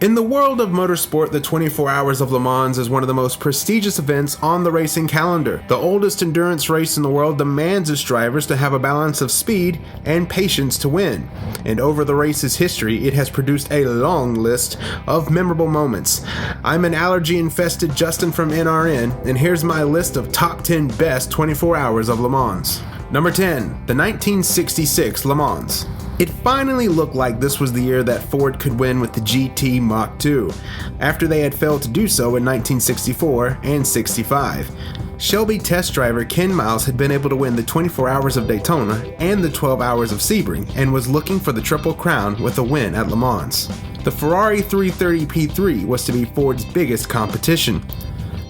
In the world of motorsport, the 24 Hours of Le Mans is one of the most prestigious events on the racing calendar. The oldest endurance race in the world demands its drivers to have a balance of speed and patience to win. And over the race's history, it has produced a long list of memorable moments. I'm an allergy-infested Justin from NRN, and here's my list of top 10 best 24 Hours of Le Mans. Number 10, the 1966 Le Mans. It finally looked like this was the year that Ford could win with the GT Mach 2, after they had failed to do so in 1964 and 65. Shelby test driver Ken Miles had been able to win the 24 Hours of Daytona and the 12 Hours of Sebring, and was looking for the Triple Crown with a win at Le Mans. The Ferrari 330 P3 was to be Ford's biggest competition.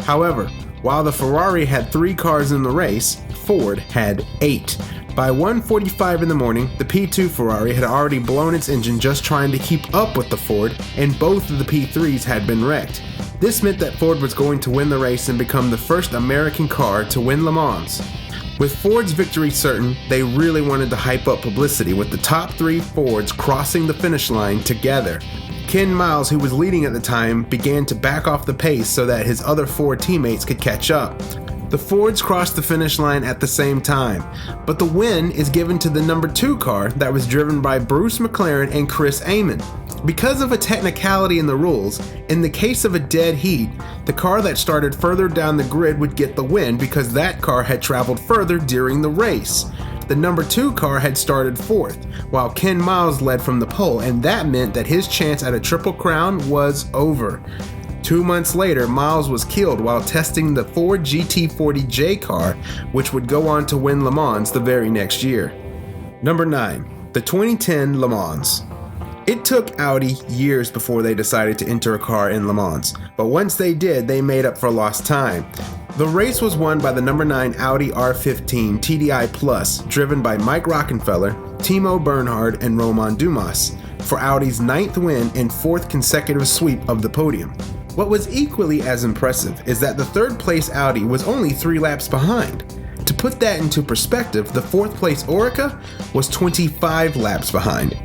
However, while the Ferrari had 3 cars in the race, Ford had 8. By 1:45 in the morning, the P2 Ferrari had already blown its engine just trying to keep up with the Ford, and both of the P3s had been wrecked. This meant that Ford was going to win the race and become the first American car to win Le Mans. With Ford's victory certain, they really wanted to hype up publicity with the top 3 Fords crossing the finish line together. Ken Miles, who was leading at the time, began to back off the pace so that his other Ford teammates could catch up. The Fords crossed the finish line at the same time, but the win is given to the number 2 car that was driven by Bruce McLaren and Chris Amon. Because of a technicality in the rules, in the case of a dead heat, the car that started further down the grid would get the win because that car had traveled further during the race. The number 2 car had started 4th, while Ken Miles led from the pole, and that meant that his chance at a Triple Crown was over. 2 months later, Miles was killed while testing the Ford GT40J car, which would go on to win Le Mans the very next year. Number 9, the 2010 Le Mans. It took Audi years before they decided to enter a car in Le Mans, but once they did, they made up for lost time. The race was won by the number 9 Audi R15 TDI Plus, driven by Mike Rockenfeller, Timo Bernhard, and Romain Dumas, for Audi's 9th win and 4th consecutive sweep of the podium. What was equally as impressive is that the 3rd place Audi was only 3 laps behind. To put that into perspective, the 4th place Oreca was 25 laps behind.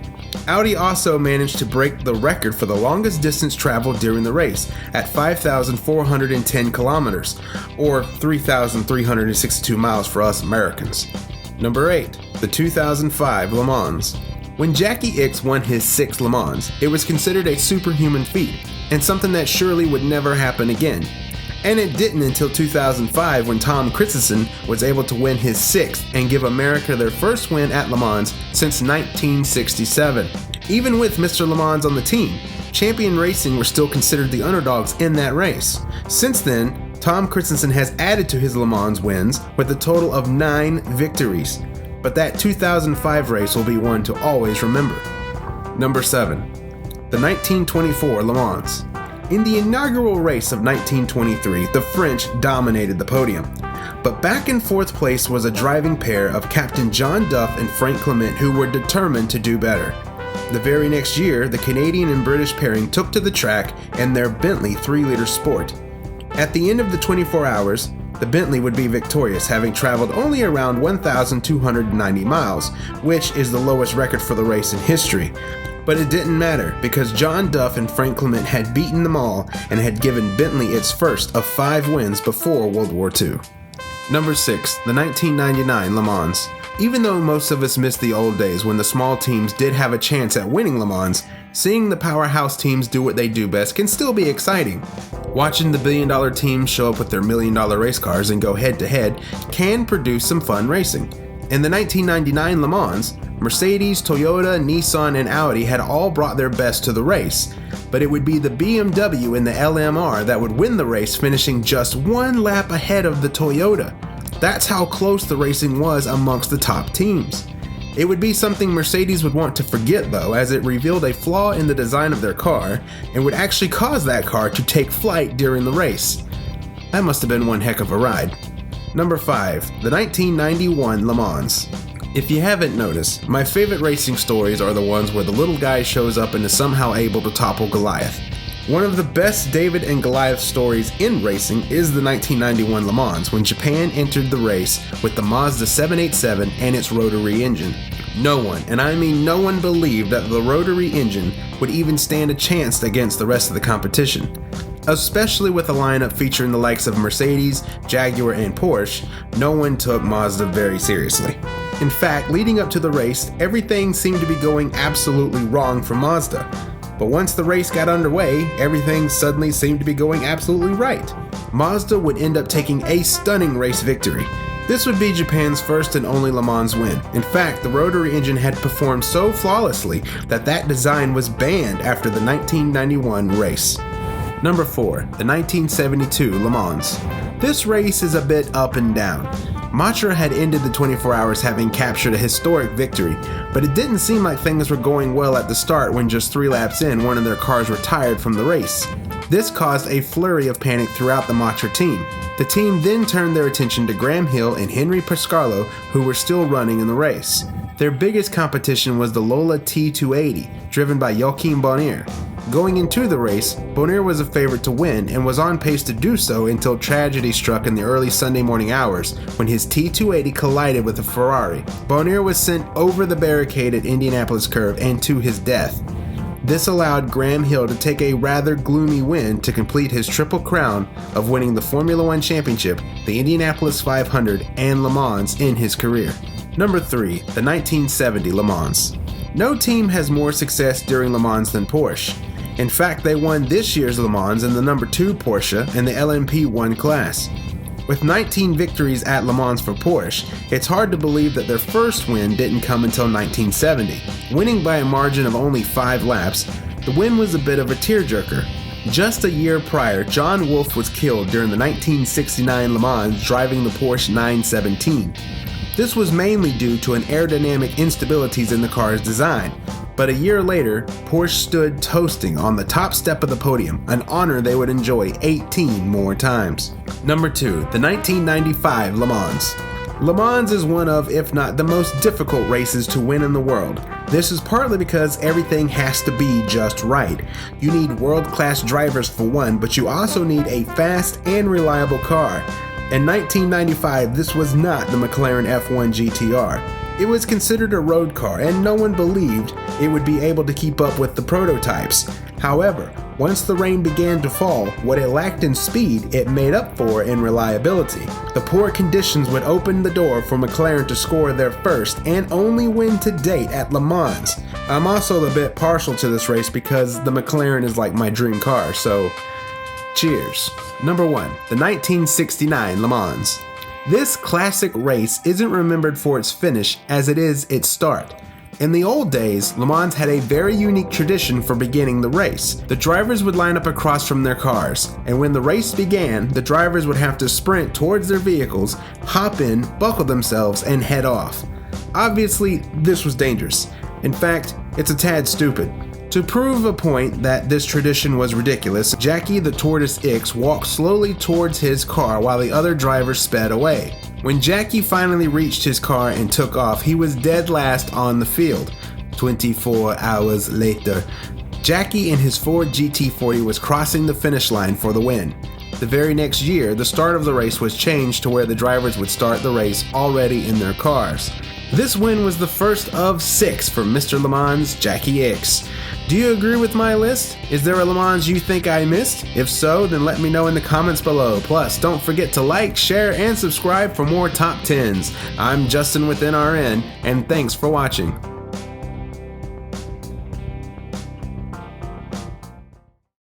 Audi also managed to break the record for the longest distance traveled during the race at 5,410 kilometers, or 3,362 miles for us Americans. Number 8, the 2005 Le Mans. When Jackie Ickx won his 6th Le Mans, it was considered a superhuman feat, and something that surely would never happen again. And it didn't until 2005 when Tom Christensen was able to win his 6th and give America their first win at Le Mans since 1967. Even with Mr. Le Mans on the team, Champion Racing were still considered the underdogs in that race. Since then, Tom Christensen has added to his Le Mans wins with a total of 9 victories. But that 2005 race will be one to always remember. Number 7. The 1924 Le Mans. In the inaugural race of 1923, the French dominated the podium. But back in 4th place was a driving pair of Captain John Duff and Frank Clement, who were determined to do better. The very next year, the Canadian and British pairing took to the track in their Bentley 3-liter Sport. At the end of the 24 hours, the Bentley would be victorious, having traveled only around 1,290 miles, which is the lowest record for the race in history. But it didn't matter, because John Duff and Frank Clement had beaten them all and had given Bentley its first of 5 wins before World War II. Number 6, the 1999 Le Mans. Even though most of us miss the old days when the small teams did have a chance at winning Le Mans, seeing the powerhouse teams do what they do best can still be exciting. Watching the billion-dollar teams show up with their million-dollar race cars and go head-to-head can produce some fun racing. In the 1999 Le Mans, Mercedes, Toyota, Nissan, and Audi had all brought their best to the race, but it would be the BMW and the LMR that would win the race, finishing just 1 lap ahead of the Toyota. That's how close the racing was amongst the top teams. It would be something Mercedes would want to forget though, as it revealed a flaw in the design of their car and would actually cause that car to take flight during the race. That must have been one heck of a ride. Number 5, the 1991 Le Mans. If you haven't noticed, my favorite racing stories are the ones where the little guy shows up and is somehow able to topple Goliath. One of the best David and Goliath stories in racing is the 1991 Le Mans, when Japan entered the race with the Mazda 787 and its rotary engine. No one, and I mean no one, believed that the rotary engine would even stand a chance against the rest of the competition. Especially with a lineup featuring the likes of Mercedes, Jaguar, and Porsche, no one took Mazda very seriously. In fact, leading up to the race, everything seemed to be going absolutely wrong for Mazda. But once the race got underway, everything suddenly seemed to be going absolutely right. Mazda would end up taking a stunning race victory. This would be Japan's first and only Le Mans win. In fact, the rotary engine had performed so flawlessly that design was banned after the 1991 race. Number 4, the 1972 Le Mans. This race is a bit up and down. Matra had ended the 24 hours having captured a historic victory, but it didn't seem like things were going well at the start when just 3 laps in, one of their cars retired from the race. This caused a flurry of panic throughout the Matra team. The team then turned their attention to Graham Hill and Henry Pascarlo, who were still running in the race. Their biggest competition was the Lola T280, driven by Joachim Bonnier. Going into the race, Bonnier was a favorite to win and was on pace to do so until tragedy struck in the early Sunday morning hours when his T280 collided with a Ferrari. Bonnier was sent over the barricade at Indianapolis Curve and to his death. This allowed Graham Hill to take a rather gloomy win to complete his triple crown of winning the Formula One Championship, the Indianapolis 500, and Le Mans in his career. Number 3, the 1970 Le Mans. No team has more success during Le Mans than Porsche. In fact, they won this year's Le Mans in the number 2 Porsche in the LMP1 class. With 19 victories at Le Mans for Porsche, it's hard to believe that their first win didn't come until 1970. Winning by a margin of only 5 laps, the win was a bit of a tearjerker. Just a year prior, John Wolfe was killed during the 1969 Le Mans driving the Porsche 917. This was mainly due to an aerodynamic instabilities in the car's design. But a year later, Porsche stood toasting on the top step of the podium, an honor they would enjoy 18 more times. Number 2, the 1995 Le Mans. Le Mans is one of, if not the most difficult races to win in the world. This is partly because everything has to be just right. You need world-class drivers for one, but you also need a fast and reliable car. In 1995, this was not the McLaren F1 GTR. It was considered a road car, and no one believed it would be able to keep up with the prototypes. However, once the rain began to fall, what it lacked in speed, it made up for in reliability. The poor conditions would open the door for McLaren to score their first and only win to date at Le Mans. I'm also a bit partial to this race because the McLaren is like my dream car, so cheers. Number 1, the 1969 Le Mans. This classic race isn't remembered for its finish as it is its start. In the old days, Le Mans had a very unique tradition for beginning the race. The drivers would line up across from their cars, and when the race began, the drivers would have to sprint towards their vehicles, hop in, buckle themselves, and head off. Obviously, this was dangerous. In fact, it's a tad stupid. To prove a point that this tradition was ridiculous, Jackie the Tortoise X walked slowly towards his car while the other drivers sped away. When Jackie finally reached his car and took off, he was dead last on the field. 24 hours later, Jackie in his Ford GT40 was crossing the finish line for the win. The very next year, the start of the race was changed to where the drivers would start the race already in their cars. This win was the first of 6 for Mr. Le Mans Jackie X. Do you agree with my list? Is there a Le Mans you think I missed? If so, then let me know in the comments below. Plus, don't forget to like, share, and subscribe for more top 10s. I'm Justin with NRN, and thanks for watching.